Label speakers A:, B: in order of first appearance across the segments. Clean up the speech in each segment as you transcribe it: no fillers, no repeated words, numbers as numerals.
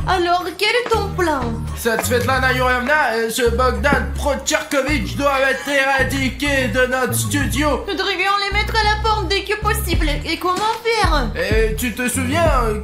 A: Alors, quel est ton plan?
B: Cette Svetlana Yurevna et ce Bogdan Procherkovitch doivent être éradiqués de notre studio.
A: Nous devrions les mettre à la porte dès que possible. Et comment faire?
B: Et tu te souviens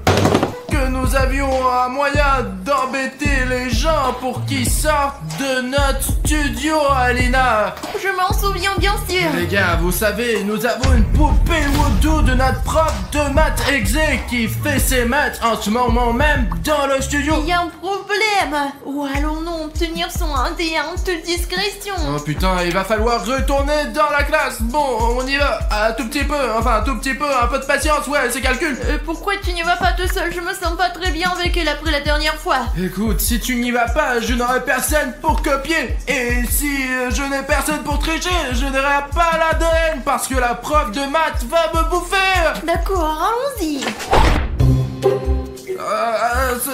B: que nous avions un moyen d'embêter les gens pour qu'ils sortent de notre studio, Alina?
A: Je m'en souviens bien sûr.
B: Les gars, vous savez, nous avons une poupée Voodoo de notre prof de maths exé qui fait ses maths en ce moment même dans le studio.
A: Il y a un problème. Où allons-nous obtenir son ADN de discrétion?
B: Oh putain, il va falloir retourner dans la classe. Bon, on y va, un tout petit peu, enfin un tout petit peu, un peu de patience, ouais, c'est calcul.
A: Pourquoi tu n'y vas pas tout seul? Je me sens pas très bien avec elle après la dernière fois.
B: Écoute, si tu n'y vas pas, je n'aurai personne pour copier. Et si je n'ai personne pour tricher, je n'aurai pas l'ADN parce que la prof de maths va me bouffer.
A: D'accord, allons-y.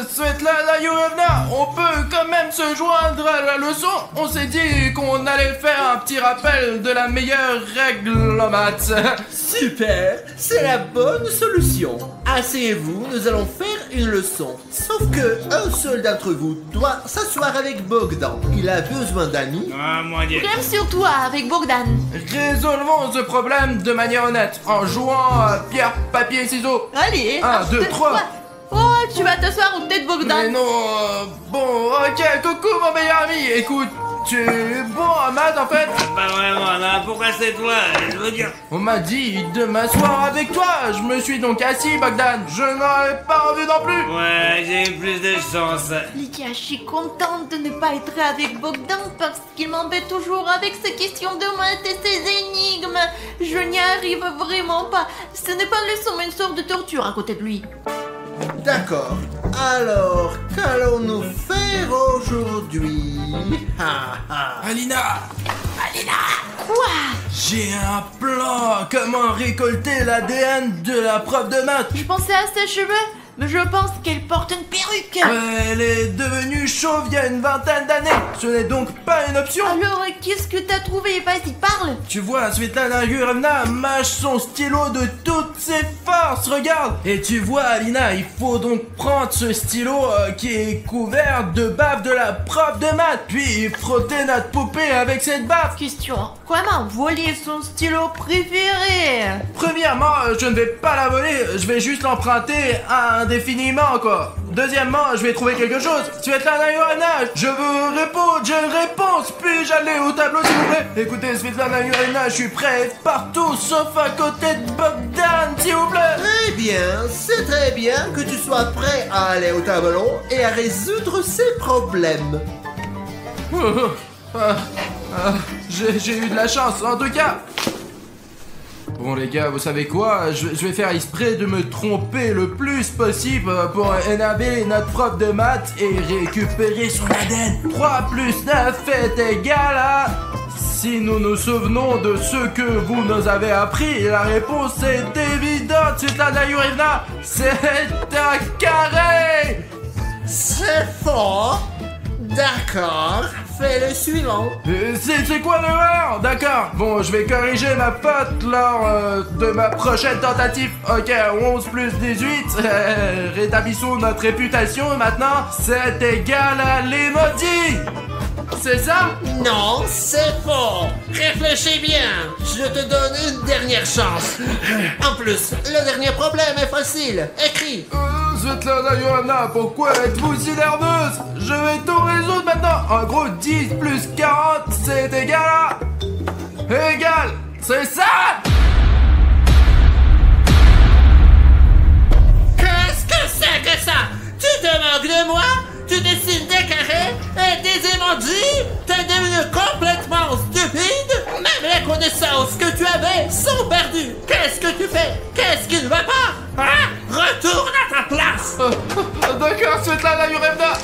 B: Svetlana Yurevna, on peut quand même se joindre à la leçon. On s'est dit qu'on allait faire un petit rappel de la meilleure règle en maths.
C: Super, c'est la bonne solution. Asseyez-vous, nous allons faire une leçon. Sauf que un seul d'entre vous doit s'asseoir avec Bogdan. Il a besoin d'amis.
D: Ah, mon dieu.
A: Problème sur toi avec Bogdan.
B: Résolvons ce problème de manière honnête en jouant à pierre, papier, ciseaux.
A: Allez.
B: 1, 2, 3.
A: Oh, tu vas t'asseoir ou peut-être Bogdan?
B: Mais non, bon, ok, coucou mon meilleur ami. Écoute, tu es bon en maths en fait?
D: Pas vraiment, non, pourquoi c'est toi? Je veux dire.
B: On m'a dit de m'asseoir avec toi. Je me suis donc assis, Bogdan. Je n'aurais pas envie non plus.
D: Ouais, j'ai eu plus de chance.
A: Lydia, je suis contente de ne pas être avec Bogdan parce qu'il m'embête toujours avec ses questions de maths et ses énigmes. Je n'y arrive vraiment pas. Ce n'est pas une leçon mais une sorte de torture à côté de lui.
C: D'accord. Alors, qu'allons-nous faire aujourd'hui?
B: Alina,
A: Quoi?
B: j'ai un plan. Comment récolter l'ADN de la prof de maths?
A: Je pensais à ses cheveux, mais je pense qu'elle porte une perruque.
B: Elle est devenue chauve il y a une vingtaine d'années. Ce n'est donc pas une option.
A: Alors, qu'est-ce que t'as trouvé? Vas-y, parle.
B: Tu vois, Svetlana Yurevna mâche son stylo de toutes ses forces, regarde. Et tu vois, Alina, il faut donc prendre ce stylo qui est couvert de bave de la prof de maths, puis frotter notre poupée avec cette bave.
A: Question. Comment voler son stylo préféré?
B: Premièrement, je ne vais pas la voler, je vais juste l'emprunter indéfiniment, quoi. Deuxièmement, je vais trouver quelque chose. Svetlana Yurevna, je veux répondre, j'ai une réponse. Puis-je aller au tableau, s'il vous plaît? Écoutez, Svetlana Yurevna, je suis prêt partout, sauf à côté de Bogdan, s'il vous plaît.
C: Très bien, c'est très bien que tu sois prêt à aller au tableau et à résoudre ces problèmes.
B: J'ai eu de la chance, en tout cas. Bon les gars, vous savez quoi? Je vais faire exprès de me tromper le plus possible pour énerver notre prof de maths et récupérer son ADN. 3 plus 9 est égal à... Si nous nous souvenons de ce que vous nous avez appris, la réponse est évidente, Svetlana Yurevna. C'est un carré.
C: C'est faux. D'accord, fais le suivant.
B: C'est quoi l'erreur? D'accord, bon, je vais corriger ma faute lors de ma prochaine tentative. Ok, 11 plus 18, rétablissons notre réputation maintenant. C'est égal à l'emoji. C'est ça?
C: Non, c'est faux. Réfléchis bien. Je te donne une dernière chance. En plus, le dernier problème est facile. Écris.
B: Svetlana Yurevna, pourquoi êtes-vous si nerveuse? Je vais tout résoudre maintenant. En gros, 10 plus 40, c'est égal à... Égal, c'est ça?
C: Qu'est-ce que c'est que ça? Tu te moques de moi? Tu dessines des carrés et des emojis? T'es devenu complètement stupide? Même les connaissances que tu avais sont perdues. Qu'est-ce que tu fais? Qu'est-ce qui ne va pas? Hein? Retourne à ta place.
B: D'accord, Svetlana Yurevna.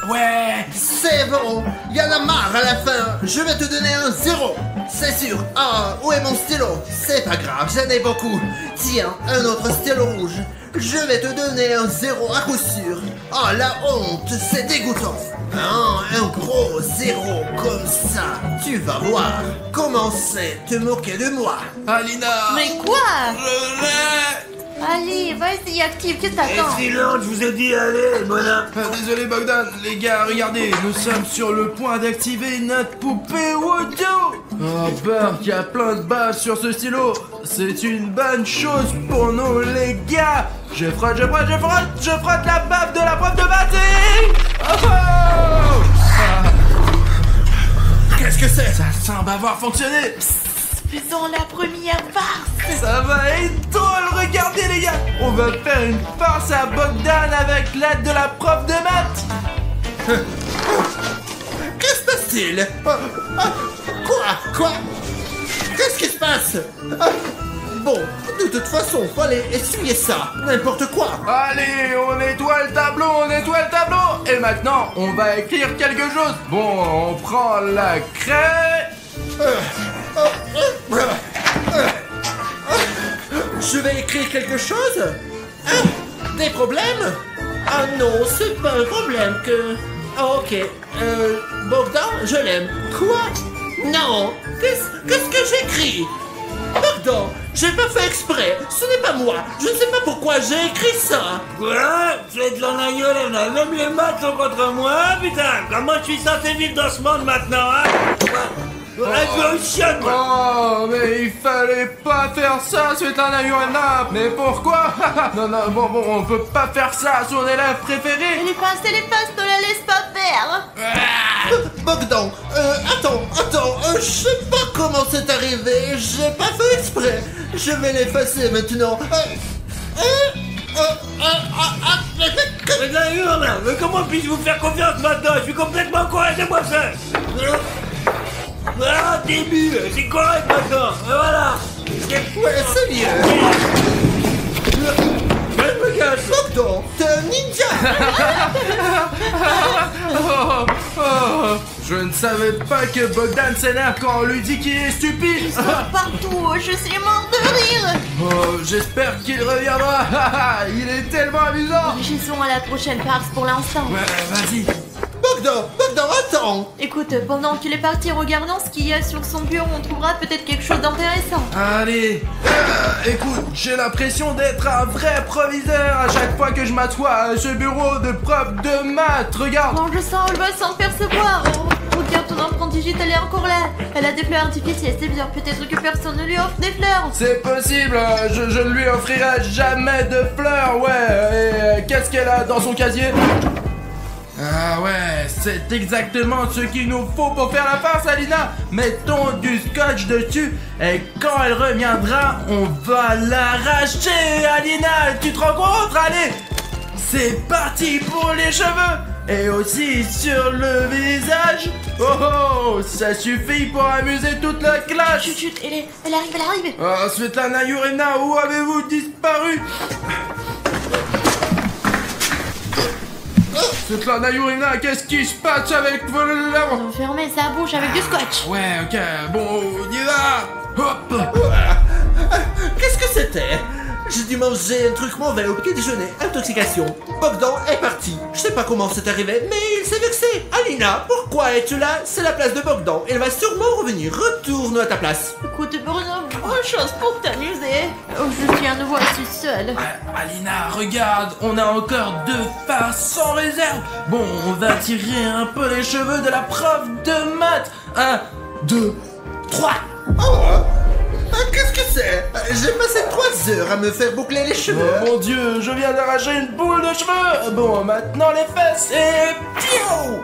B: Ouais.
C: C'est bon, il y en a marre à la fin. Je vais te donner un 0. C'est sûr. Ah, où est mon stylo? C'est pas grave, j'en ai beaucoup. Tiens, un autre stylo rouge. Je vais te donner un 0 à coup sûr. Oh, la honte, c'est dégoûtant. Ah, un gros 0 comme ça. Tu vas voir. Commencez à te moquer de moi.
B: Alina.
A: Mais quoi?
B: Je l'ai.
A: Allez, vas-y, active, qu'est-ce que t'attends?
D: Silence, je vous ai dit, allez, bonhomme.
B: Désolé Bogdan, les gars, regardez, nous sommes sur le point d'activer notre poupée Wojo. Oh Burk, il y a plein de baves sur ce stylo. C'est une bonne chose pour nous les gars. Je frotte la bave de la prof de maths. Oh, oh.
C: Qu'est-ce que c'est?
B: Ça semble avoir fonctionné.
A: Faisons la première farce.
B: Ça va être drôle, regardez les gars. On va faire une farce à Bogdan avec l'aide de la prof de maths.
C: Que se passe-t-il? Quoi? Qu'est-ce qui se passe? Bon, de toute façon, fallait essuyer ça. N'importe quoi.
B: Allez, on nettoie le tableau. Et maintenant, on va écrire quelque chose. Bon, on prend la craie.
C: Je vais écrire quelque chose? Des problèmes? Ah non, c'est pas un problème que... Ah ok, Bogdan, je l'aime. Quoi? Non, qu'est-ce que j'écris? Bogdan, j'ai pas fait exprès, ce n'est pas moi. Je ne sais pas pourquoi j'ai écrit ça.
D: Quoi? Tu es de la gueule, là. Même les maths sont contre moi, putain. Comment je suis censé vivre dans ce monde maintenant, hein? Un chien, quoi.
B: Oh, mais il fallait pas faire ça, Svetlana Yurina. Mais pourquoi? Non, bon, on peut pas faire ça à son élève préféré.
A: Les passes, ne la laisse pas faire.
C: Bogdan, attends, je sais pas comment c'est arrivé, j'ai pas fait exprès. Je vais l'effacer maintenant.
D: Mais comment puis-je vous faire confiance maintenant? Je suis complètement correct, c'est moi seul. Ah, début, c'est correct maintenant. Voilà.
C: Ouais, c'est mieux.
D: Je me cache.
C: Bogdan, t'es un ninja.
B: Je ne savais pas que Bogdan s'énerve quand on lui dit qu'il est stupide.
A: Partout, je suis mort de rire.
B: Oh, j'espère qu'il reviendra. Il est tellement amusant.
A: Réfléchissons à la prochaine farce pour l'instant.
B: Ouais, vas-y.
C: Bogdan, attends.
A: Écoute, pendant qu'il est parti regardant ce qu'il y a sur son bureau, on trouvera peut-être quelque chose d'intéressant.
B: Allez, écoute, j'ai l'impression d'être un vrai proviseur à chaque fois que je m'assois à ce bureau de prof de maths. Regarde.
A: Mange ça, elle va s'en percevoir. Regarde, ton empreinte digitale est encore là. Elle a des fleurs artificielles, c'est bien. Peut-être que personne ne lui offre des fleurs.
B: C'est possible, je ne lui offrirai jamais de fleurs, ouais. Et qu'est-ce qu'elle a dans son casier? Ah ouais, c'est exactement ce qu'il nous faut pour faire la farce, Alina. Mettons du scotch dessus et quand elle reviendra, on va l'arracher, Alina. Tu te rends compte? Allez, c'est parti pour les cheveux et aussi sur le visage. Oh, ça suffit pour amuser toute la classe.
A: Chut, elle arrive.
B: Ah, Svetlana Yurina, où avez-vous disparu? Svetlana Yurina, qu'est-ce qui se passe avec vos lèvres?
A: On fermait sa bouche avec du scotch.
B: Ouais, ok, bon, on y va. Hop.
C: Qu'est-ce que c'était? J'ai dû manger un truc mauvais au petit déjeuner. Intoxication. Bogdan est parti. Je sais pas comment c'est arrivé, mais il s'est vexé. Alina, pourquoi es-tu là? C'est la place de Bogdan. Il va sûrement revenir. Retourne à ta place.
A: Écoute, Bruno, autre chose pour t'amuser. Oh, je suis à nouveau assis seule.
B: Alina, regarde, on a encore 2 farces sans réserve. Bon, on va tirer un peu les cheveux de la prof de maths. 1, 2, 3.
C: Qu'est-ce que c'est? J'ai passé 3 heures à me faire boucler les cheveux.
B: Oh mon dieu, je viens d'arracher une boule de cheveux. Bon, maintenant les fesses et... Piou.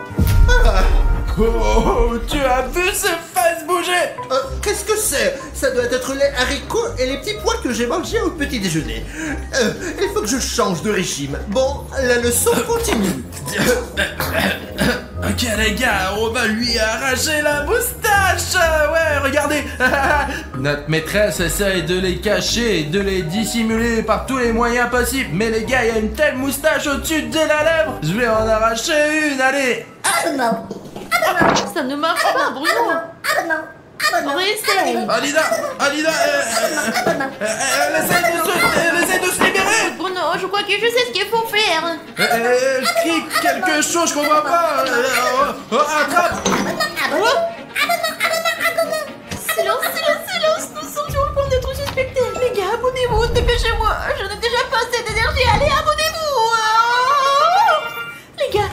B: Oh, tu as vu ces fesses bouger?
C: Qu'est-ce que c'est? Ça doit être les haricots et les petits pois que j'ai mangés au petit déjeuner. Il faut que je change de régime. Bon, la leçon continue.
B: Ok les gars, on va lui arracher la moustache. Ouais, regardez. Notre maîtresse essaye de les cacher et de les dissimuler par tous les moyens possibles. Mais les gars, il y a une telle moustache au-dessus de la lèvre. Je vais en arracher une, allez.
A: Ça ne marche pas, Bruno. Réessaye.
B: Alina, elle essaie de se libérer.
A: Bruno, je crois que je sais ce qu'il faut faire.
B: Elle crie quelque chose, je comprends pas. Attrape.
A: Silence, nous sommes sur le point d'être suspectés. Les gars, abonnez-vous, dépêchez-moi. Je n'ai télécharger, allez, abonnez-vous. Oh les gars,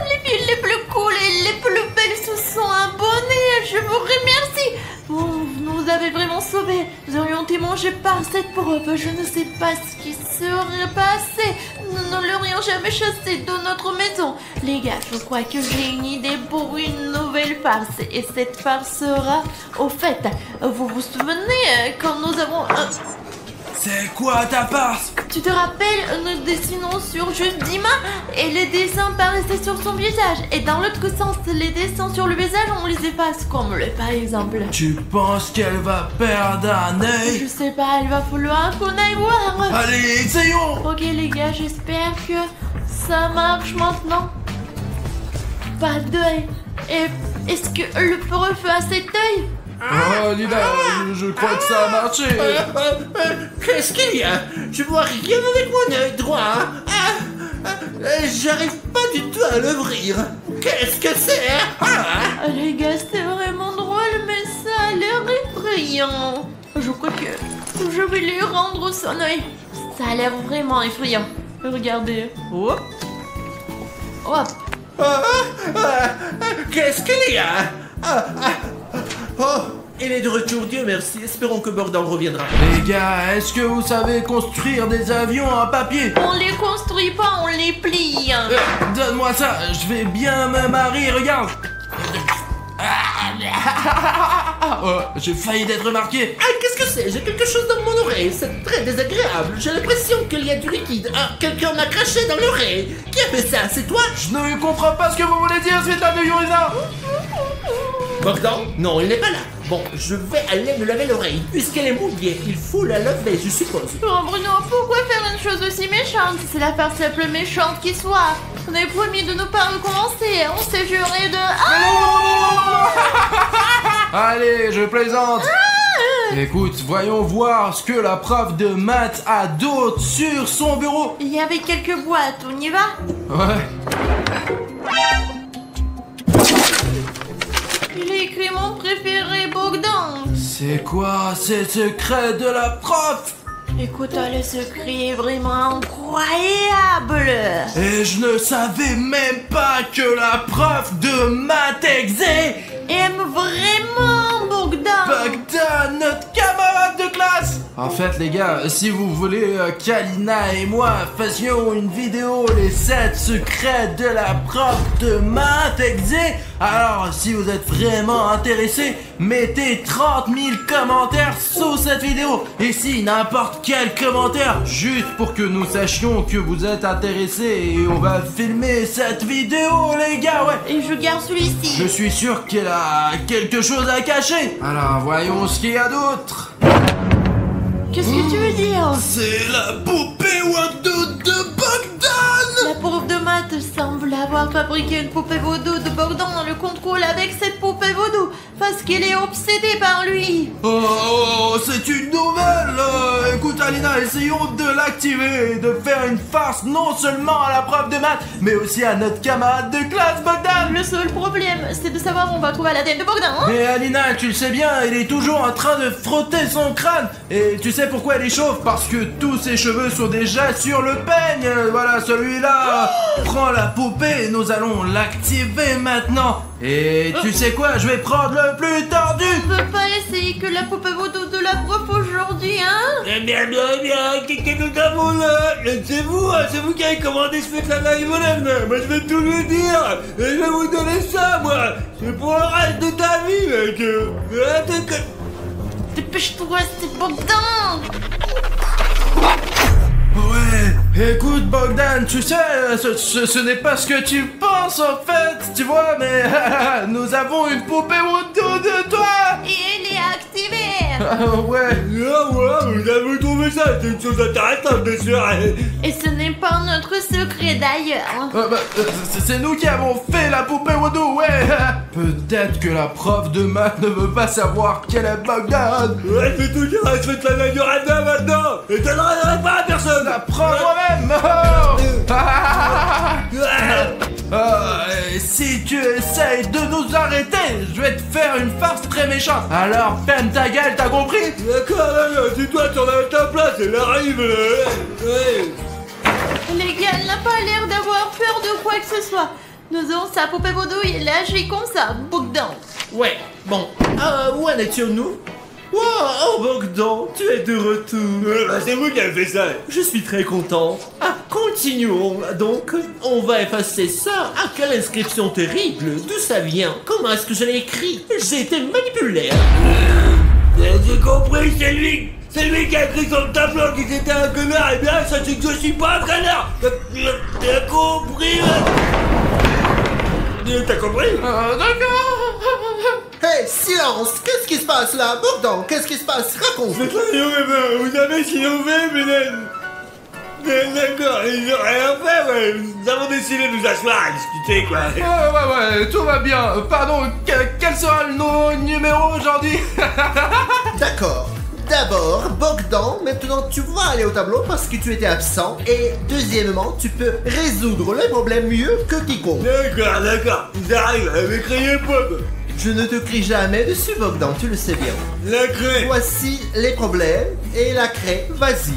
A: les filles les plus cool et les plus belles se sont abonnées. Je vous remercie. Vous nous avez vraiment sauvés. Nous aurions été mangés par cette preuve. Je ne sais pas ce qui serait passé. Nous ne l'aurions jamais chassé de notre maison. Les gars, je crois que j'ai une idée pour une nouvelle farce. Et cette farce sera, au fait, vous vous souvenez quand nous avons...
B: C'est quoi ta farce?
A: Tu te rappelles, nous dessinons sur juste Dima et les dessins paraissaient sur son visage. Et dans l'autre sens, les dessins sur le visage, on les efface, comme le par exemple.
B: Tu penses qu'elle va perdre un œil?
A: Je sais pas, il va falloir qu'on aille voir.
B: Allez, essayons!
A: Ok les gars, j'espère que ça marche maintenant. Pas d'œil. Et est-ce que le prof a cet œil?
B: Oh Lina, je crois que ça a marché.
C: Qu'est-ce qu'il y a? Je vois rien avec mon œil droit. J'arrive pas du tout à l'ouvrir. Qu'est-ce que c'est?
A: Les gars, c'est vraiment drôle, mais ça a l'air effrayant. Je crois que je vais lui rendre son œil. Ça a l'air vraiment effrayant. Regardez. Hop. Hop.
C: Qu'est-ce qu'il y a? Oh, il est de retour, Dieu merci. Espérons que Bogdan reviendra.
B: Les gars, est-ce que vous savez construire des avions en papier?
A: On les construit pas, on les plie.
B: Donne-moi ça, je vais bien me marier, regarde. Oh, j'ai failli d'être remarqué.
C: Qu'est-ce que c'est? J'ai quelque chose dans mon oreille. C'est très désagréable. J'ai l'impression qu'il y a du liquide. Quelqu'un m'a craché dans l'oreille. Qui a fait ça? C'est toi?
B: Je ne comprends pas ce que vous voulez dire, Svetlana Yurina.
C: Bogdan? Non, il n'est pas là. Bon, je vais aller me laver l'oreille. Puisqu'elle est mouillée, il faut la laver, je suppose.
A: Oh Bruno, pourquoi faire une chose aussi méchante? C'est la farce la plus méchante qui soit. On avait promis de ne pas recommencer. On s'est juré de...
B: Allez, je plaisante. Écoute, voyons voir ce que la prof de maths a d'autre sur son bureau.
A: Il y avait quelques boîtes, on y va?
B: Ouais.
A: Il a écrit mon préféré, Bogdan.
B: C'est quoi ces secrets de la prof?
A: Écoute, le secret est vraiment incroyable.
B: Et je ne savais même pas que la prof de maths exé
A: aime vraiment Bogdan.
B: Bogdan, notre camarade de classe. En fait les gars, si vous voulez qu'Alina et moi fassions une vidéo les 7 secrets de la prof de maths exé, alors si vous êtes vraiment intéressés, mettez 30 000 commentaires sous cette vidéo. Et si n'importe quel commentaire, juste pour que nous sachions que vous êtes intéressés, et on va filmer cette vidéo les gars, ouais.
A: Et je garde celui-ci.
B: Je suis sûr qu'elle a quelque chose à cacher. Alors voyons ce qu'il y a d'autre.
A: Qu'est-ce que tu veux dire?
B: C'est la poupée Wado de Bogdan.
A: La prof de maths semble avoir fabriqué une poupée vaudou de Bogdan dans le contrôle avec cette poupée vaudou parce qu'elle est obsédée par lui.
B: Oh, c'est une nouvelle. Écoute Alina, essayons de l'activer et de faire une farce non seulement à la prof de maths, mais aussi à notre camarade de classe Bogdan.
A: Le seul problème, c'est de savoir où on va trouver l'ADN de Bogdan.
B: Mais Alina, tu le sais bien, il est toujours en train de frotter son crâne. Et tu sais pourquoi elle est chauve? Parce que tous ses cheveux sont déjà sur le peigne. Voilà, celui-là. Prends la poupée, nous allons l'activer maintenant. Et tu sais quoi? Je vais prendre le plus tordu.
A: Tu veux pas essayer que la poupée vaudou de la prof aujourd'hui, hein?
D: Eh bien, qu'est-ce que nous avons là? C'est vous qui avez commandé Svetlana Ivanova. Moi, je vais tout lui dire. Et je vais vous donner ça, moi. C'est pour le reste de ta vie, mec.
A: Dépêche-toi, c'est Bogdan.
B: Ouais, écoute Bogdan, tu sais, ce n'est pas ce que tu penses en fait, tu vois, mais nous avons une poupée autour de toi.
A: Et elle est activée.
B: Ouais.
D: Ah ouais, vous avez trouvé ça, c'est une chose intéressante, bien sûr.
A: Et ce n'est pas notre secret d'ailleurs.
B: C'est nous qui avons fait la poupée Wadou, ouais. Peut-être que la prof de maths ne veut pas savoir qu'elle est Bogdan.
D: Ouais, je vais tout dire, je vais te la Yorada maintenant. Et je ne donnerai pas à personne.
B: La prof moi-même. Si tu essayes de nous arrêter, je vais te faire une farce très méchante. Alors ferme ta gueule, t'as compris?
D: D'accord, dis-toi, tu en as ta place, elle arrive là. Ouais.
A: elle n'a pas l'air d'avoir peur de quoi que ce soit. Nous avons sa poupée vaudou et elle agit comme ça, Bogdan.
C: Ouais, bon. Où en étions-nous? Wow, oh Bogdan, tu es de retour.
D: C'est vous qui avez fait ça.
C: Je suis très content. Continuons. Donc, on va effacer ça. Quelle inscription terrible. D'où ça vient? Comment est-ce que je l'ai écrit? J'ai été manipulé.
D: J'ai compris, c'est lui qui a écrit sur le tableau que c'était un connard. Et bien, ça c'est que je suis pas un connard. T'as compris? T'as compris?
B: D'accord.
C: Hey, silence! Qu'est-ce qui se passe là? Bogdan, qu'est-ce qui se passe? Raconte!
D: C'est très bien, vous savez ce qu'ils ont fait, d'accord, ils n'ont rien fait, ouais. Nous avons décidé de nous asseoir à discuter, quoi.
B: Ouais, tout va bien. Pardon, quel sera le numéro aujourd'hui?
C: D'accord. D'abord, Bogdan, maintenant tu vas aller au tableau parce que tu étais absent. Et deuxièmement, tu peux résoudre les problèmes mieux que quiconque.
D: D'accord, j'arrive, mais criez pas, quoi.
C: Je ne te crie jamais dessus, Bogdan, tu le sais bien.
D: La craie.
C: Voici les problèmes et la craie, vas-y.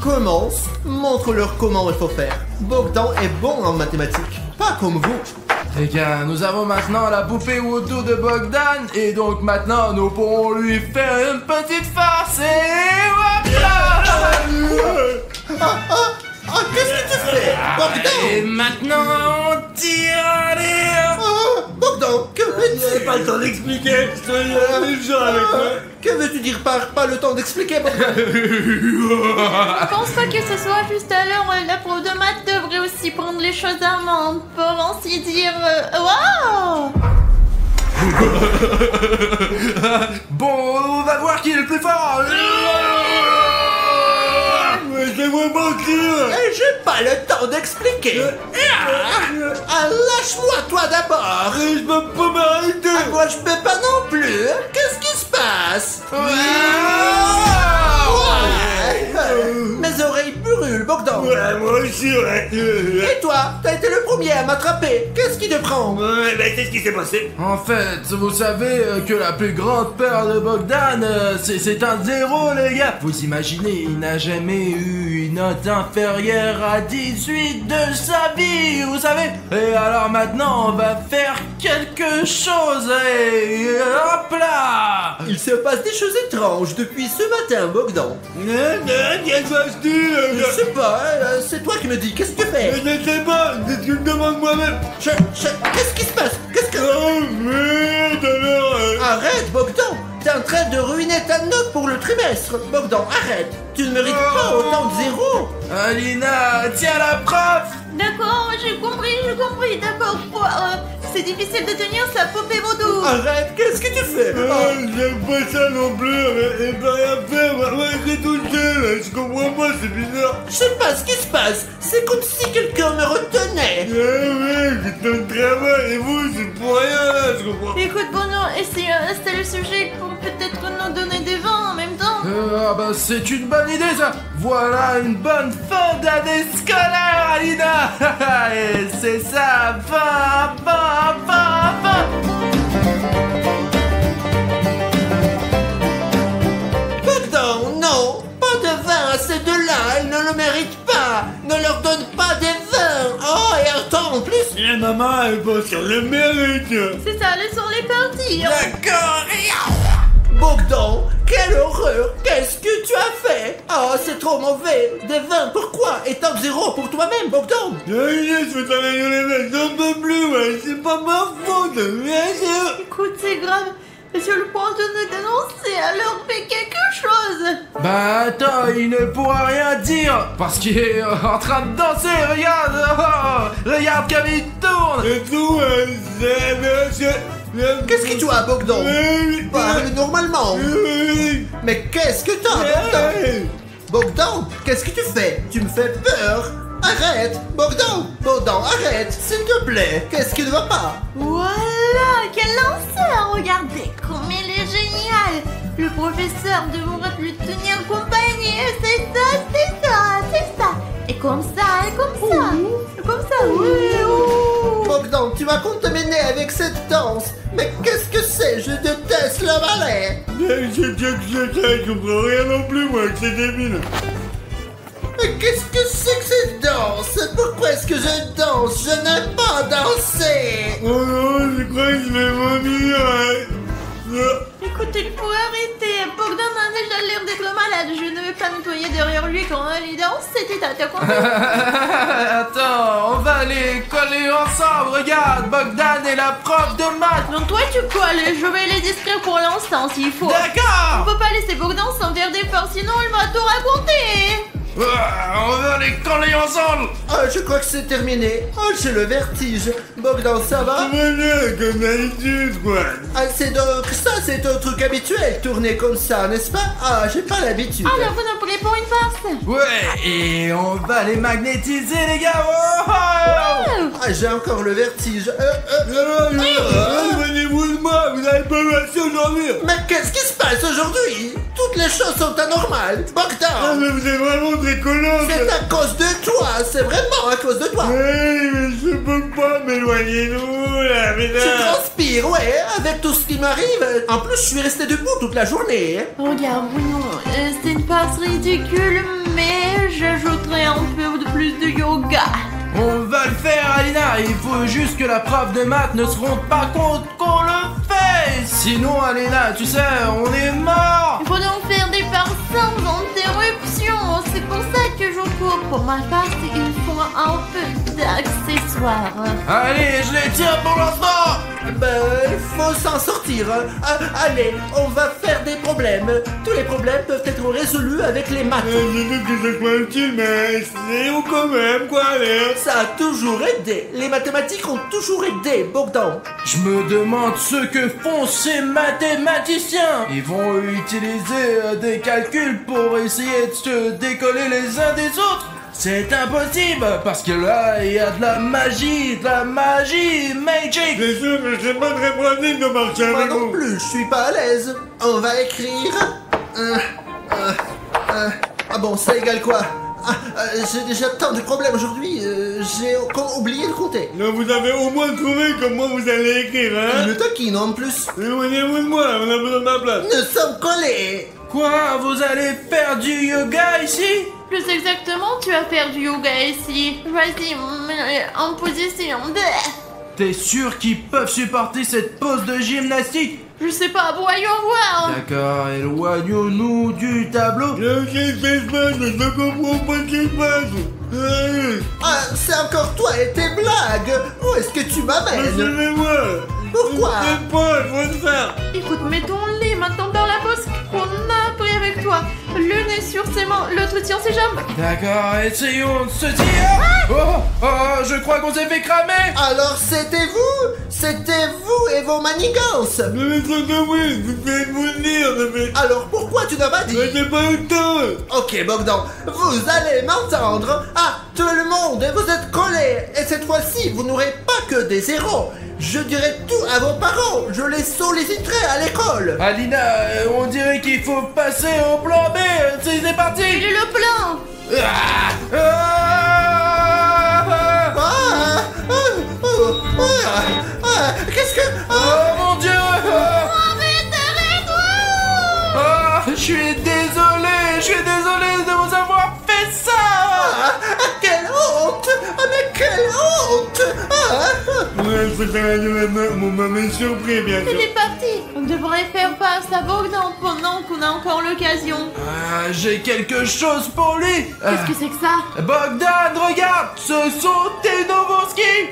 C: Commence, montre-leur comment il faut faire. Bogdan est bon en mathématiques, pas comme vous.
B: Les gars, nous avons maintenant la poupée Voodoo de Bogdan et donc maintenant nous pourrons lui faire une petite farce et hop
C: Qu'est-ce que tu fais, Bogdan?
B: Et maintenant on tire
C: Bogdan, que
D: J'ai
C: veux-tu?
D: pas le temps d'expliquer, je te méchant avec moi.
C: Que veux-tu dire par pas le temps d'expliquer, Bogdan?
A: Je pense pas que ce soit juste alors. La prof de maths devrait aussi prendre les choses à main, pour ainsi dire. Waouh!
B: Bon, on va voir qui est le plus fort.
D: Laissez-moi mentir.
C: J'ai pas le temps d'expliquer. Lâche-moi toi d'abord.
D: Je peux pas m'arrêter.
C: Moi je peux pas non plus. Qu'est-ce qui se passe? Mes oreilles brûlent, Bogdan.
D: Ouais, moi aussi, ouais.
C: Et toi, t'as été le premier à m'attraper. Qu'est-ce qui te prend?
D: Ouais, ben c'est ce qui s'est passé.
B: En fait, vous savez que la plus grande peur de Bogdan, c'est un 0, les gars. Vous imaginez, il n'a jamais eu une note inférieure à 18 de sa vie, vous savez. Et alors maintenant, on va faire quelque chose et hop là.
C: Il se passe des choses étranges depuis ce matin, Bogdan.
D: Qu'est-ce que se dit?
C: Je sais pas, c'est toi qui me dis, qu'est-ce que tu fais?
D: Je ne sais pas, c'est ce que je me demande moi-même.
C: Qu'est-ce qui se passe? Qu'est-ce que...
D: Oh merde alors.
C: Arrête, Bogdan! T'es en train de ruiner ta note pour le trimestre! Bogdan, arrête! Tu ne mérites pas autant de zéro!
B: Alina, tiens la prof.
A: D'accord, j'ai compris, d'accord. C'est difficile de tenir sa poupée vaudou.
C: Arrête, qu'est-ce que tu fais?
D: J'aime pas ça non plus, elle peut rien faire, moi j'ai tout seul, je comprends pas, c'est bizarre.
C: Je sais pas ce qui se passe! C'est comme si quelqu'un me retenait!
D: Ouais, c'est un travail, et vous, c'est pour rien là, je comprends.
A: Écoute, Bono, c'est le sujet pour peut-être nous donner des vins en même temps.
B: Bah c'est une bonne idée ça. Voilà une bonne fin d'année scolaire, Alina. Et c'est ça, va.
C: Bogdan, non! Pas de vin à ces deux-là, ils ne le méritent pas! Ne leur donne pas des vins! Oh, et attends, en plus!
D: Et maman, elle pense sur le mérite.
A: C'est ça, laissons les partir.
C: D'accord! Bogdan, quelle horreur! Qu'est-ce que tu as fait? Oh, c'est trop mauvais! Des vins, pourquoi? Et top 0 pour toi-même, Bogdan!
D: Je vais t'en rigoler, j'en peux plus, ouais, c'est pas ma faute, bien sûr.
A: Écoute, c'est grave. Monsieur le prof de nous dénoncer, alors fais quelque chose.
B: Bah attends, il ne pourra rien dire parce qu'il est en train de danser. Regarde comme il tourne.
D: Et tout,
C: Qu'est-ce que tu as, Bogdan? Parle normalement! Mais qu'est-ce que t'as, Bogdan? Bogdan, qu'est-ce que tu fais? Tu me fais peur! Arrête! Bogdan! Bogdan, arrête! S'il te plaît! Qu'est-ce qui ne va pas?
A: Voilà, quel lanceur. Regardez comme il est génial. Le professeur devrait lui tenir compagnie. C'est ça. Et comme ça, oui.
C: Bogdan, tu vas contaminer avec cette danse! Mais qu'est-ce que c'est? Je déteste le ballet!
D: Je comprends rien non plus, moi, que c'est débile.
C: Mais qu'est-ce que c'est que cette danse? Pourquoi est-ce que je danse? Je n'aime pas danser.
D: Oh non, je crois que je vais vomir.
A: Écoute, il faut arrêter. Bogdan a déjà l'air d'être malade. Je ne vais pas nettoyer derrière lui quand il danse. C'était t'as compris?
B: Attends, on va les coller ensemble. Regarde, Bogdan est la prof de maths.
A: Donc toi tu colles, je vais les distraire pour l'instant s'il faut. On
B: D'accord.
A: peut pas laisser Bogdan s'en faire des farces, sinon il va tout raconter.
B: On va les coller ensemble.
C: Ah, je crois que c'est terminé. Oh, j'ai le vertige. Bogdan, ça va?
D: Tout va bien, comme d'habitude, quoi.
C: Ah, c'est donc ça, c'est un truc habituel, tourner comme ça, n'est-ce pas? Ah, j'ai pas l'habitude.
A: Alors vous ne voulez pas une farce?
B: Ouais, et on va les magnétiser, les gars. Oh, oh.
C: Ah, j'ai encore le vertige.
D: Éloignez-vous de moi, vous n'avez pas assez aujourd'hui.
C: Mais qu'est-ce qui se passe aujourd'hui? Toutes les choses sont anormales.
D: Ah,
C: Bogdan,
D: mais vous êtes vraiment très collant.
C: c'est à cause de toi, c'est vraiment à cause de toi.
D: Oui, mais je peux pas m'éloigner de vous, là, mais
C: Je
D: là.
C: transpire, ouais, avec tout ce qui m'arrive. En plus, je suis resté debout toute la journée.
A: Regarde Bruno, c'est une farce ridicule, mais j'ajouterai un peu de plus de yoga.
B: On va le faire, Alina. Il faut juste que la prof de maths ne se rende pas compte qu'on le fait. Sinon, Alina, tu sais, on est mort.
A: Il faut donc faire des farces sans interruption. C'est pour ça que je cours. Pour ma farce, il faut un peu d'accessoires.
B: Allez, je les tiens pour l'instant.
C: Ben, il faut s'en sortir. Ah, allez, on va faire des problèmes. Tous les problèmes peuvent être résolus avec les maths.
D: Je doute que ce soit utile, mais c'est où quand même, quoi, allez.
C: Ça a toujours aidé. Les mathématiques ont toujours aidé, Bogdan.
B: Je me demande ce que font ces mathématiciens. Ils vont utiliser des calculs pour essayer de se décoller les uns des autres. C'est impossible, parce que là, il y a de la magie, magic.
D: C'est sûr que c'est pas très pratique de marcher
C: Moi
D: avec
C: non
D: vous.
C: plus, je suis pas à l'aise. On va écrire... Ah bon, ça égale quoi? J'ai déjà tant de problèmes aujourd'hui, j'ai oublié de compter.
D: Là, vous avez au moins trouvé comment vous allez écrire,
C: Il
D: hein.
C: me taquine en plus.
D: Éloignez-vous de moi, on a besoin de ma place.
C: Nous sommes collés.
B: Quoi, vous allez faire du yoga ici?
A: Plus exactement, tu vas faire du yoga ici. Vas-y, en position.
B: T'es sûr qu'ils peuvent supporter cette pose de gymnastique?
A: Je sais pas, voyons voir.
B: D'accord, éloignons-nous du tableau.
D: Qu'est-ce qui se passe? Je comprends pas ce qui se passe.
C: Ah, c'est encore toi et tes blagues. Où est-ce que tu m'amènes?
D: Suivez-moi.
C: Pourquoi?
D: Je sais pas, je vais le faire.
A: Écoute, mettons-les maintenant dans la pose qu'on a appris avec toi. L'une est sur ses mains, l'autre tient ses jambes.
B: D'accord, essayons de se dire. Oh, je crois qu'on s'est fait cramer.
C: Alors c'était vous? C'était vous et vos manigances.
D: Ne me de oui, vous pouvez vous le dire, mais.
C: Alors pourquoi tu n'as pas dit?
D: Mais j'ai pas eu le temps.
C: Ok Bogdan, vous allez m'entendre. Ah, tout le monde, vous êtes collés. Et cette fois-ci, vous n'aurez pas que des zéros. Je dirai tout à vos parents. Je les solliciterai à l'école.
B: Alina, on dirait qu'il faut passer au plan B. C'est parti.
A: Quel est le plan?
C: Qu'est-ce que...
B: Oh mon Dieu.
A: Arrête, arrête-toi!
B: Je suis désolé de vous avoir fait ça.
C: Quelle honte! Mais quelle honte!
D: Ouais, je préfère mon maman est surpris, bien sûr.
A: Il est parti. On devrait faire face à Bogdan pendant qu'on a encore l'occasion.
B: J'ai quelque chose pour lui.
A: Qu'est-ce que c'est que ça?
B: Bogdan, regarde, ce sont tes nouveaux skis.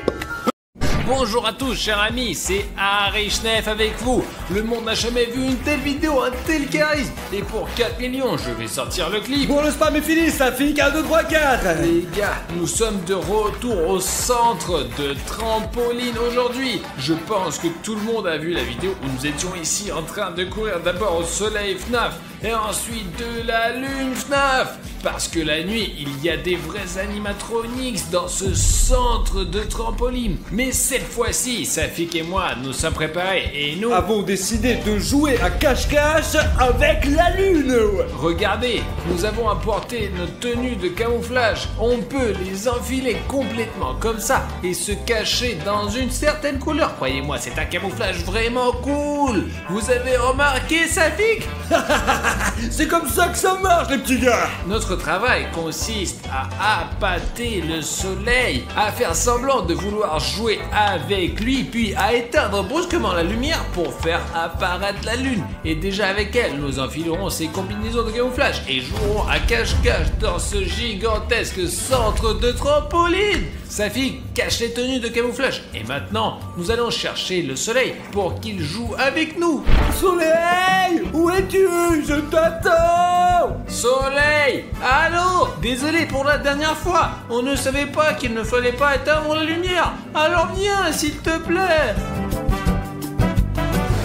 E: Bonjour à tous chers amis, c'est Harry Schneff avec vous. Le monde n'a jamais vu une telle vidéo, un tel charisme. Et pour 4 millions, je vais sortir le clip.
F: Bon, le spam est fini, ça fait 1, 2, 3, 4.
E: Les gars, nous sommes de retour au centre de trampoline aujourd'hui. Je pense que tout le monde a vu la vidéo où nous étions ici en train de courir d'abord au soleil FNAF et ensuite de la lune FNAF. Parce que la nuit, il y a des vrais animatronics dans ce centre de trampoline. Mais cette fois-ci, Safik et moi, nous sommes préparés et nous...
F: Avons décidé de jouer à cache-cache avec la lune.
E: Regardez, nous avons apporté nos tenues de camouflage. On peut les enfiler complètement comme ça et se cacher dans une certaine couleur. Croyez-moi, c'est un camouflage vraiment cool. Vous avez remarqué, Safik?
F: C'est comme ça que ça marche, les petits gars.
E: Notre travail consiste à appâter le soleil, à faire semblant de vouloir jouer avec lui, puis à éteindre brusquement la lumière pour faire apparaître la lune. Et déjà avec elle, nous enfilerons ces combinaisons de camouflage et jouerons à cache-cache dans ce gigantesque centre de trampoline. Safi cache les tenues de camouflage. Et maintenant, nous allons chercher le soleil pour qu'il joue avec nous.
F: Soleil, où es-tu? Je t'attends.
E: Soleil! Allô? Désolé pour la dernière fois. On ne savait pas qu'il ne fallait pas éteindre la lumière. Alors viens, s'il te plaît.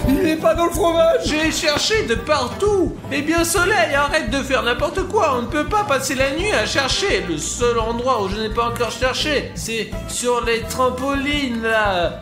F: Il n'est pas dans le fromage.
E: J'ai cherché de partout. Eh bien, Soleil, arrête de faire n'importe quoi. On ne peut pas passer la nuit à chercher. Le seul endroit où je n'ai pas encore cherché, c'est sur les trampolines, là.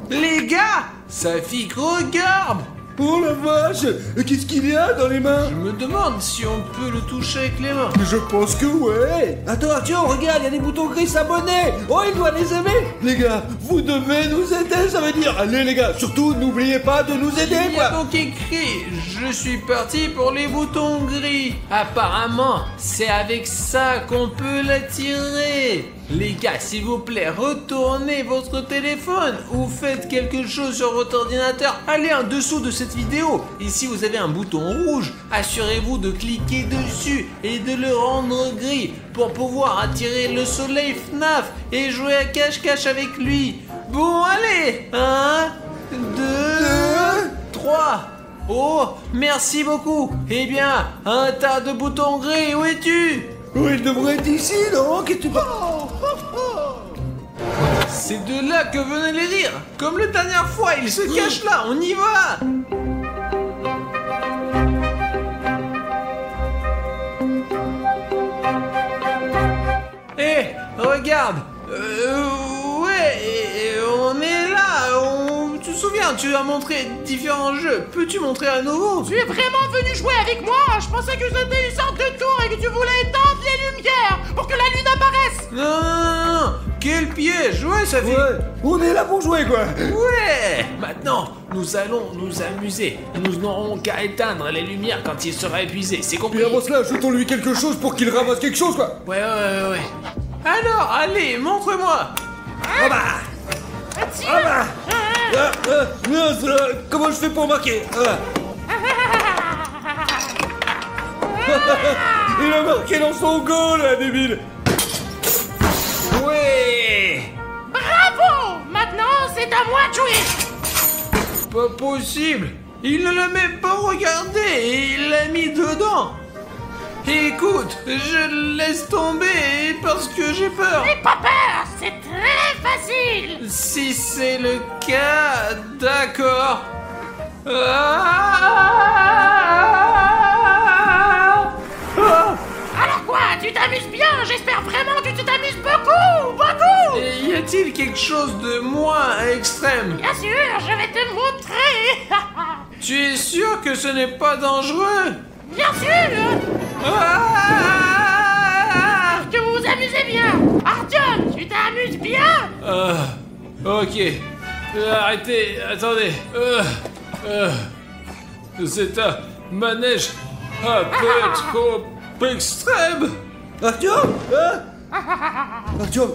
E: Les gars, Safi, regarde.
F: Oh la vache. Qu'est-ce qu'il y a dans les mains?
E: Je me demande si on peut le toucher avec les mains.
F: Je pense que ouais. Attends, Arthur, regarde, il y a des boutons gris s'abonner. Oh, il doit les aimer. Les gars, vous devez nous aider, ça veut dire. Allez les gars, surtout n'oubliez pas de nous aider,
E: Il y a
F: quoi.
E: donc écrit, je suis parti pour les boutons gris. Apparemment, c'est avec ça qu'on peut l'attirer. Les gars, s'il vous plaît, retournez votre téléphone ou faites quelque chose sur votre ordinateur. Allez en dessous de cette vidéo. Et si vous avez un bouton rouge, assurez-vous de cliquer dessus et de le rendre gris pour pouvoir attirer le soleil FNAF et jouer à cache-cache avec lui. Bon, allez, 1, 2, 3. Oh, merci beaucoup. Eh bien, un tas de boutons gris, où es-tu?
F: Oh, il devrait être ici, non? Qu'est-ce que tu
E: C'est de là que venaient les rires. Comme la dernière fois, il se cache là, on y va. Eh, regarde. Ouais, on est là. Tu te souviens, tu as montré différents jeux. Peux-tu montrer à nouveau?
A: Tu es vraiment venu jouer avec moi? Je pensais que c'était une sorte de tour et que tu voulais éteindre les lumières pour que la lune apparaisse.
E: Non. Quel piège. Ouais, ça fait...
F: Ouais, on est là pour jouer, quoi.
E: Ouais. Maintenant, nous allons nous amuser. Nous n'aurons qu'à éteindre les lumières quand il sera épuisé. C'est compris?
F: Et avant cela, jetons-lui quelque chose pour qu'il ramasse quelque chose, quoi.
E: Ouais. Alors, allez, montre-moi.
F: Ah bah. Comment je fais pour marquer? Il a marqué dans son goal, là, débile.
E: Ouais.
A: Bravo! Maintenant, c'est à moi de jouer.
E: Pas possible. Il ne l'a même pas regardé et il l'a mis dedans. Écoute, je laisse tomber parce que j'ai peur.
A: N'aie pas peur, c'est très facile.
E: Si c'est le cas, d'accord.
A: Alors quoi, tu t'amuses bien? J'espère vraiment que tu t'amuses beaucoup.
E: Et y a-t-il quelque chose de moins extrême?
A: Bien sûr, je vais te montrer.
E: Tu es sûr que ce n'est pas dangereux?
A: Bien sûr. Que vous vous amusez bien. Artyom, tu t'amuses bien?
E: Ok. Arrêtez, attendez. C'est un manège un peu trop extrême.
F: Artyom, Artyom,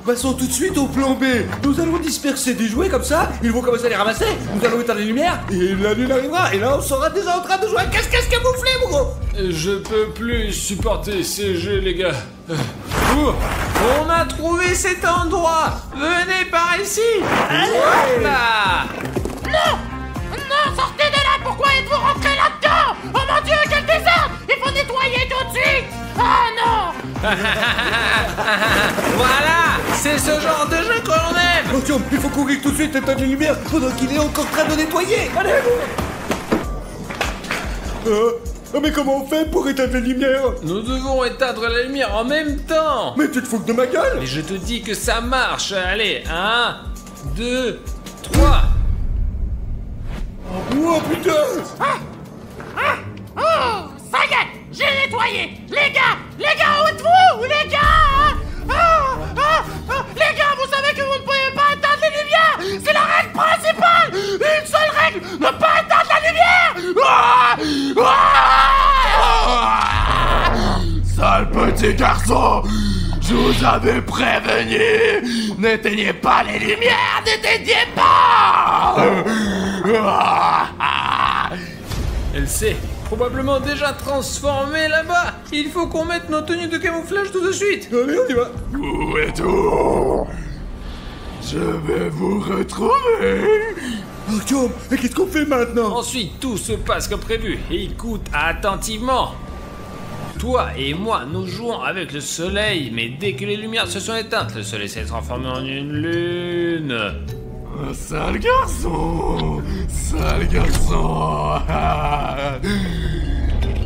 F: passons tout de suite au plan B. Nous allons disperser des jouets comme ça, ils vont commencer à les ramasser, nous allons éteindre les lumières, et la lune arrivera, et là on sera déjà en train de jouer à cache-cache camouflé, mon gros.
E: Je peux plus supporter ces jeux, les gars. On a trouvé cet endroit. Venez par ici. Voilà.
A: Non, sortez de là. Pourquoi êtes-vous rentré là-dedans? Oh mon Dieu, quel désordre. Il faut nettoyer tout de suite. Oh non.
E: Voilà, c'est ce genre de jeu qu'on aime.
F: Artyom, il faut courir tout de suite éteindre les lumières pendant qu'il est encore en train de nettoyer. Allez. Mais comment on fait pour éteindre les lumières?
E: Nous devons éteindre la lumière en même temps.
F: Mais tu te fous de ma gueule?
E: Mais je te dis que ça marche. Allez, 1, 2, 3.
F: Oh putain.
A: Oh, ça y est, j'ai nettoyé. Les gars, où êtes-vous? Les gars. Les gars, vous savez que vous ne pouvez pas éteindre les lumières. C'est la règle principale. Une seule règle, ne pas éteindre la lumière.
B: Petit garçon, je vous avais prévenu. N'éteignez pas les lumières, n'éteignez pas.
E: Elle s'est probablement déjà transformée là-bas. Il faut qu'on mette nos tenues de camouflage tout de suite.
F: Allez, on y va.
B: Où êtes-vous? Je vais vous retrouver.
F: Artyom, mais qu'est-ce qu'on fait maintenant?
E: Ensuite, tout se passe comme prévu. Écoute attentivement. Toi et moi, nous jouons avec le soleil, mais dès que les lumières se sont éteintes, le soleil s'est transformé en une lune.
B: Sale garçon. Sale garçon.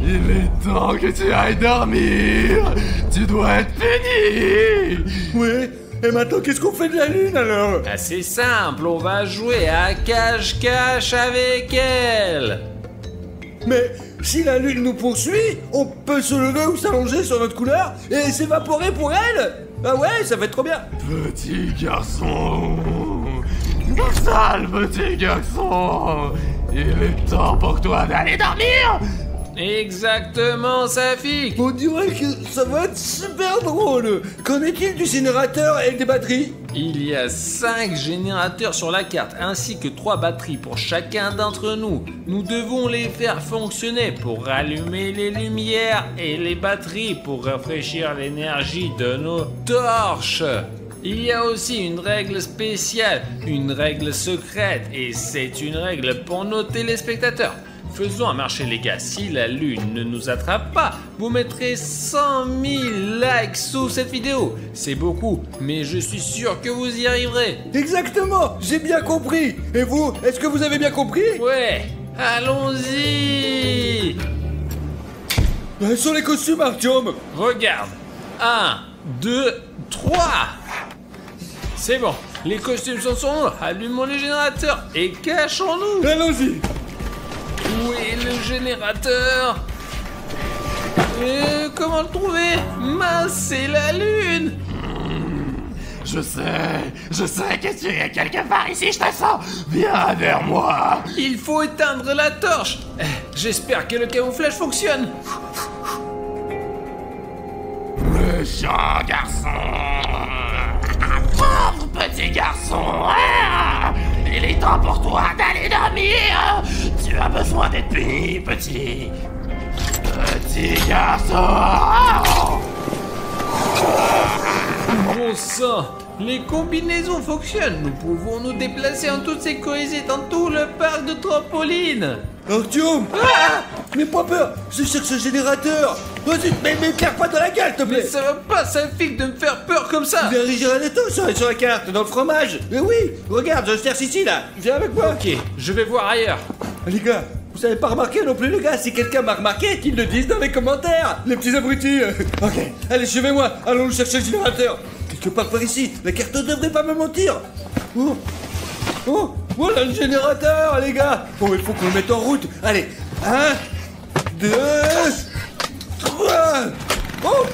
B: Il est temps que tu ailles dormir. Tu dois être puni.
F: Ouais, et maintenant qu'est-ce qu'on fait de la lune alors?
E: C'est simple, on va jouer à cache-cache avec elle.
F: Mais si la lune nous poursuit, on peut se lever ou s'allonger sur notre couleur et s'évaporer pour elle. Ah ouais, ça va être trop bien.
B: Petit garçon. Sale petit garçon. Il est temps pour toi d'aller dormir.
E: Exactement, Safik.
F: On dirait que ça va être super drôle. Qu'en est-il du générateur et des batteries?
E: Il y a 5 générateurs sur la carte, ainsi que 3 batteries pour chacun d'entre nous. Nous devons les faire fonctionner pour rallumer les lumières et les batteries pour rafraîchir l'énergie de nos torches. Il y a aussi une règle spéciale, une règle secrète, et c'est une règle pour nos téléspectateurs. Faisons un marché les gars, si la lune ne nous attrape pas, vous mettrez 100 000 likes sous cette vidéo. C'est beaucoup, mais je suis sûr que vous y arriverez.
F: Exactement, j'ai bien compris. Et vous, est-ce que vous avez bien compris?
E: Ouais, allons-y.
F: Sur les costumes, Artyom.
E: Regarde, 1, 2, 3. C'est bon, les costumes sont sur nous, allumons les générateurs et cachons-nous.
F: Allons-y.
E: Où est le générateur? Comment le trouver? Mince, c'est la lune.
B: Je sais que tu es quelque part ici, je te sens. Viens vers moi.
E: Il faut éteindre la torche. J'espère que le camouflage fonctionne.
B: Méchant garçon. Pauvre petit garçon. Il est temps pour toi d'aller dormir. Tu as besoin d'être puni, petit garçon.
E: Bon sang, les combinaisons fonctionnent. Nous pouvons nous déplacer en toute sécurité dans tout le parc de trampoline.
F: Artyom, n'aie pas peur, je cherche un générateur. Vas-y, mais m'éclaire pas dans la gueule, s'il te
E: Mais
F: plaît.
E: ça va pas, Safik, de me faire peur comme ça.
F: Viens réagir à l'étau sur la carte, dans le fromage. Mais oui, regarde, je cherche ici, là. Viens avec moi.
E: Ok, je vais voir ailleurs.
F: Les gars, vous avez pas remarqué non plus, les gars? Si quelqu'un m'a remarqué, qu'il le dise dans les commentaires. Les petits abrutis. Ok, allez, suivez-moi. Allons chercher le générateur. Quelque part par ici. La carte ne devrait pas me mentir. Oh, voilà le générateur, les gars. Oh, il faut qu'on le mette en route. Allez, 1, 2, 3. Oh,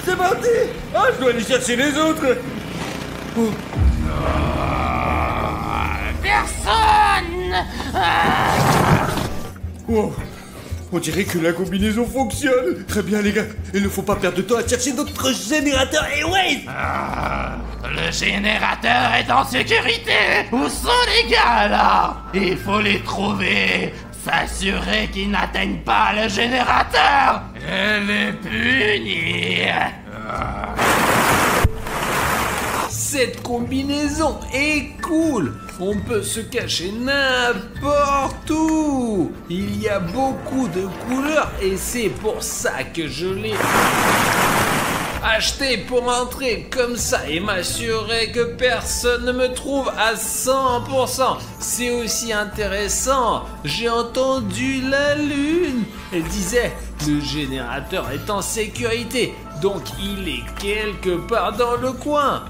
F: c'est parti. Ah, je dois aller chercher les autres. Oh.
A: Personne.
F: Wow. On dirait que la combinaison fonctionne. Très bien, les gars. Il ne faut pas perdre de temps à chercher notre générateur. Et ouais.
B: Le générateur est en sécurité. Où sont les gars là? Il faut les trouver. S'assurer qu'ils n'atteignent pas le générateur et les punir.
E: Cette combinaison est cool. On peut se cacher n'importe où. Il y a beaucoup de couleurs et c'est pour ça que je l'ai acheté pour entrer comme ça et m'assurer que personne ne me trouve à 100%. C'est aussi intéressant. J'ai entendu la lune. Elle disait le générateur est en sécurité, donc il est quelque part dans le coin.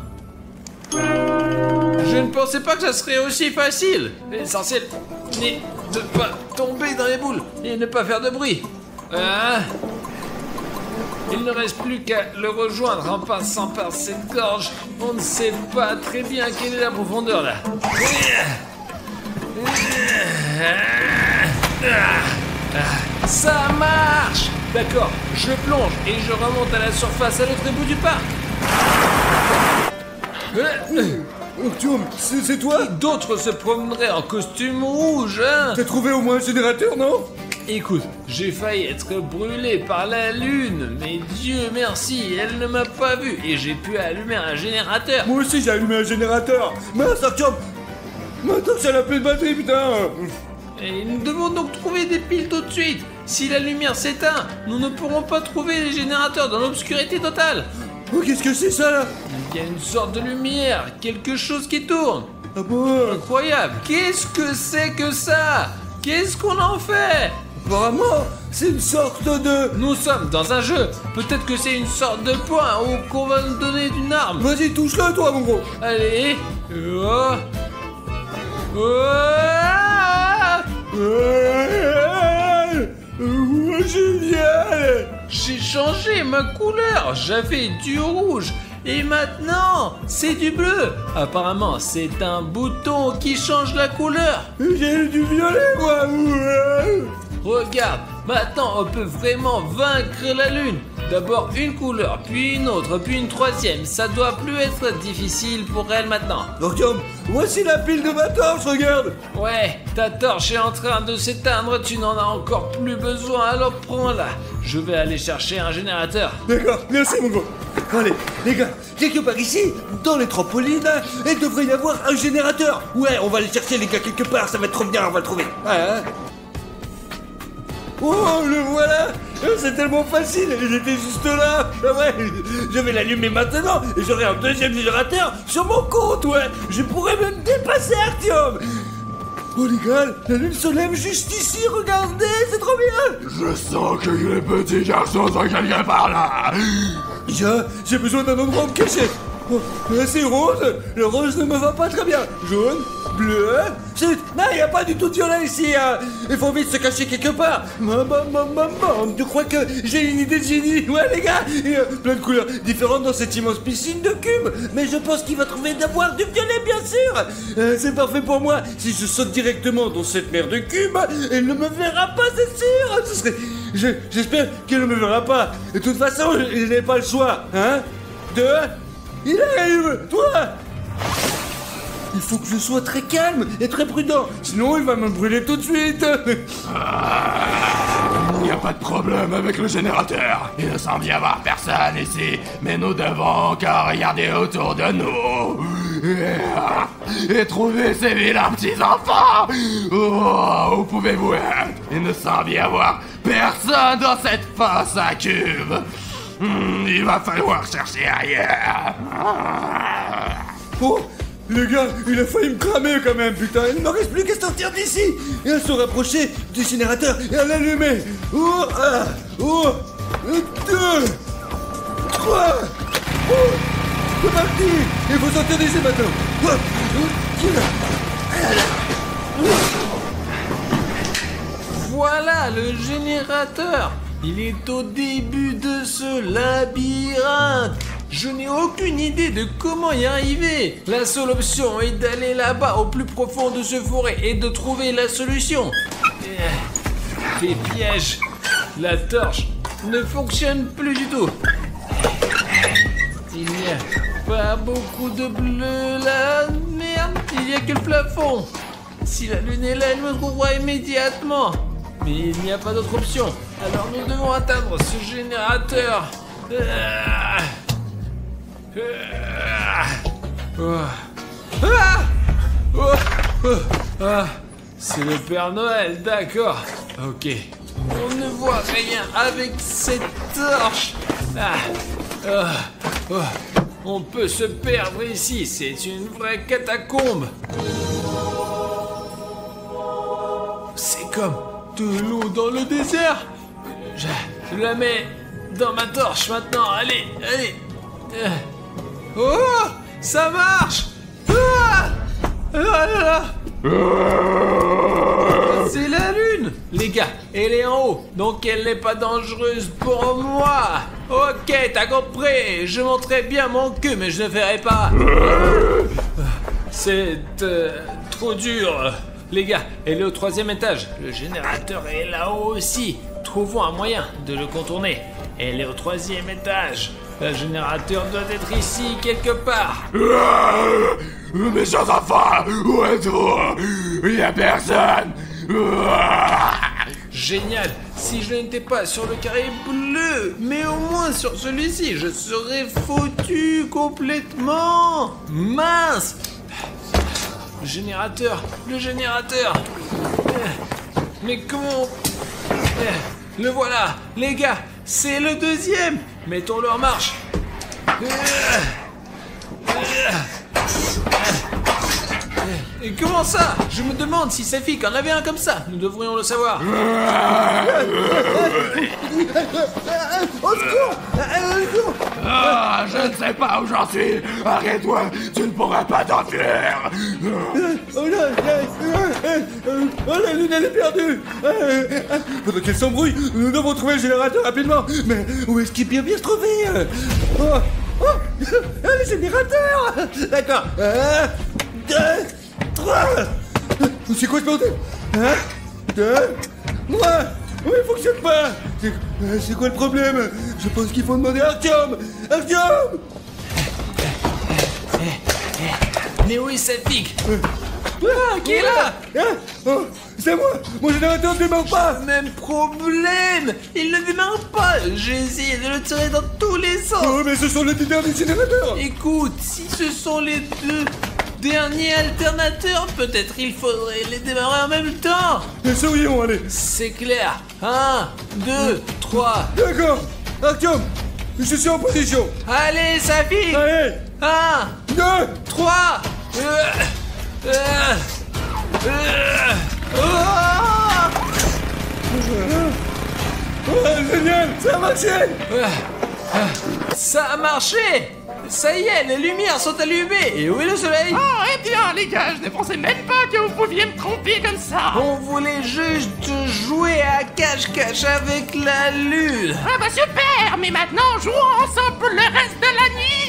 E: Je ne pensais pas que ça serait aussi facile. L'essentiel est de ne pas tomber dans les boules et ne pas faire de bruit. Il ne reste plus qu'à le rejoindre en passant par cette gorge. On ne sait pas très bien quelle est la profondeur là. Ça marche! D'accord, je plonge et je remonte à la surface à l'autre bout du parc.
F: Artyom, c'est toi?
E: D'autres se promèneraient en costume rouge, hein?
F: T'as trouvé au moins un générateur, non?
E: Écoute, j'ai failli être brûlé par la lune, mais Dieu merci, elle ne m'a pas vu et j'ai pu allumer un générateur.
F: Moi aussi j'ai allumé un générateur. Mince, Artyom, maintenant que ça n'a plus de batterie, putain.
E: Et nous devons donc trouver des piles tout de suite. Si la lumière s'éteint, nous ne pourrons pas trouver les générateurs dans l'obscurité totale.
F: Oh, qu'est-ce que c'est ça là?
E: Il y a une sorte de lumière, quelque chose qui tourne.
F: Ah bon?
E: Incroyable, qu'est-ce que c'est que ça? Qu'est-ce qu'on en fait?
F: Apparemment, c'est une sorte de...
E: Nous sommes dans un jeu. Peut-être que c'est une sorte de point ou qu'on va nous donner une arme.
F: Vas-y, touche-le toi, mon gros.
E: Allez. Oh.
F: Génial!
E: J'ai changé ma couleur. J'avais du rouge. Et maintenant, c'est du bleu. Apparemment, c'est un bouton qui change la couleur.
F: J'ai du violet, moi.
E: Regarde, maintenant on peut vraiment vaincre la lune. D'abord une couleur, puis une autre, puis une troisième. Ça doit plus être difficile pour elle maintenant.
F: Artyom, voici la pile de ma torche, regarde.
E: Ouais, ta torche est en train de s'éteindre, tu n'en as encore plus besoin, alors prends-la. Je vais aller chercher un générateur.
F: D'accord, merci mon gros. Allez, les gars, quelque part ici, dans les trampolines, il devrait y avoir un générateur. Ouais, on va aller chercher les gars quelque part, ça va être trop bien, on va le trouver. Ouais, hein. Oh, le voilà! C'est tellement facile, il était juste là! Ah ouais, je vais l'allumer maintenant et j'aurai un deuxième générateur sur mon compte, ouais! Je pourrais même dépasser Artyom! Oh les gars, la lune se lève juste ici, regardez, c'est trop bien!
G: Je sens que les petits garçons sont quelque part là.
F: J'ai besoin d'un endroit où me cacher! Oh, c'est rose, le rose ne me va pas très bien. Jaune, bleu, non, il n'y a pas du tout de violet ici, hein. Il faut vite se cacher quelque part. Je crois que j'ai une idée de génie. Ouais les gars, il y a plein de couleurs différentes dans cette immense piscine de cubes. Mais je pense qu'il va trouver d'avoir du violet, bien sûr. C'est parfait pour moi. Si je saute directement dans cette mer de cubes, il ne me verra pas, c'est sûr. J'espère qu'il ne me verra pas. De toute façon, il n'est pas le choix, hein. Il arrive, toi. Il faut que je sois très calme et très prudent, sinon il va me brûler tout de suite.
G: Il n'y a pas de problème avec le générateur. Il ne semble y avoir personne ici, mais nous devons encore regarder autour de nous et trouver ces vilains petits enfants. Oh, où pouvez-vous être? Il ne semble y avoir personne dans cette fosse à cubes. Il va falloir chercher ailleurs.
F: Oh, les gars, il a failli me cramer quand même, putain. Il ne me reste plus qu'à sortir d'ici et à se rapprocher du générateur et à l'allumer. Oh, 1, 2, 3. Oh, c'est parti. Il faut sortir d'ici maintenant.
E: Voilà le générateur. Il est au début de ce labyrinthe. Je n'ai aucune idée de comment y arriver. La seule option est d'aller là-bas au plus profond de ce forêt et de trouver la solution. Les pièges. La torche ne fonctionne plus du tout. Il n'y a pas beaucoup de bleu là. Merde, il n'y a que le plafond. Si la lune est là, elle me trouvera immédiatement. Mais il n'y a pas d'autre option. Alors nous devons atteindre ce générateur. C'est le Père Noël, d'accord. Ok. On ne voit rien avec cette torche. On peut se perdre ici. C'est une vraie catacombe. C'est comme de l'eau dans le désert. Je la mets dans ma torche maintenant. Allez, allez. Oh, ça marche. C'est la lune. Les gars, elle est en haut, donc elle n'est pas dangereuse pour moi. Ok, t'as compris. Je montrerai bien mon cul, mais je ne ferai pas. C'est trop dur. Les gars, elle est au 3e étage. Le générateur est là-haut aussi. Trouvons un moyen de le contourner. Elle est au 3e étage. Le générateur doit être ici, quelque part.
G: Mes chers enfants, où êtes-vous? Il y a personne.
E: Génial. Si je n'étais pas sur le carré bleu, mais au moins sur celui-ci, je serais foutu complètement. Mince. Le générateur. Mais comment... Le voilà. Les gars, c'est le 2e. Mettons-le en marche. Et comment ça? Je me demande si Safik en avait un comme ça. Nous devrions le savoir.
C: Au secours!
G: Ah, je ne sais pas où j'en suis. Arrête-toi, tu ne pourras pas t'enfuir.
F: Oh, la lune, elle est perdue. Pendant qu'elle s'embrouille, nous devons trouver le générateur rapidement. Mais où est-ce qu'il peut bien se trouver? Le générateur. D'accord. 2, 3. C'est quoi ce bordel? 1, 2, 3. Oui, il fonctionne pas. C'est quoi le problème? Je pense qu'il faut demander à Artyom. Artyom.
E: Mais où est Safik? Qui est là?
F: Oh, c'est moi. Mon générateur ne démarre pas.
E: Même problème. Il ne démarre pas. J'ai essayé de le tirer dans tous les sens.
F: Oh, mais ce sont les derniers générateurs.
E: Écoute, si ce sont les 2 derniers alternateurs, peut-être il faudrait les démarrer en même temps.
F: Essayons, allez.
E: C'est clair. 1, 2, 3.
F: D'accord. Artyom, je suis en position.
E: Allez, Safik.
F: Allez.
E: 1,
F: 2,
E: 3.
F: Oh, génial, ça a marché.
E: Ça a marché. Ça y est, les lumières sont allumées. Et où est le soleil?
G: Oh, eh bien, les gars, je ne pensais même pas que vous pouviez me tromper comme ça.
E: On voulait juste jouer à cache-cache avec la lune.
G: Ah bah super, mais maintenant jouons ensemble pour le reste de la nuit.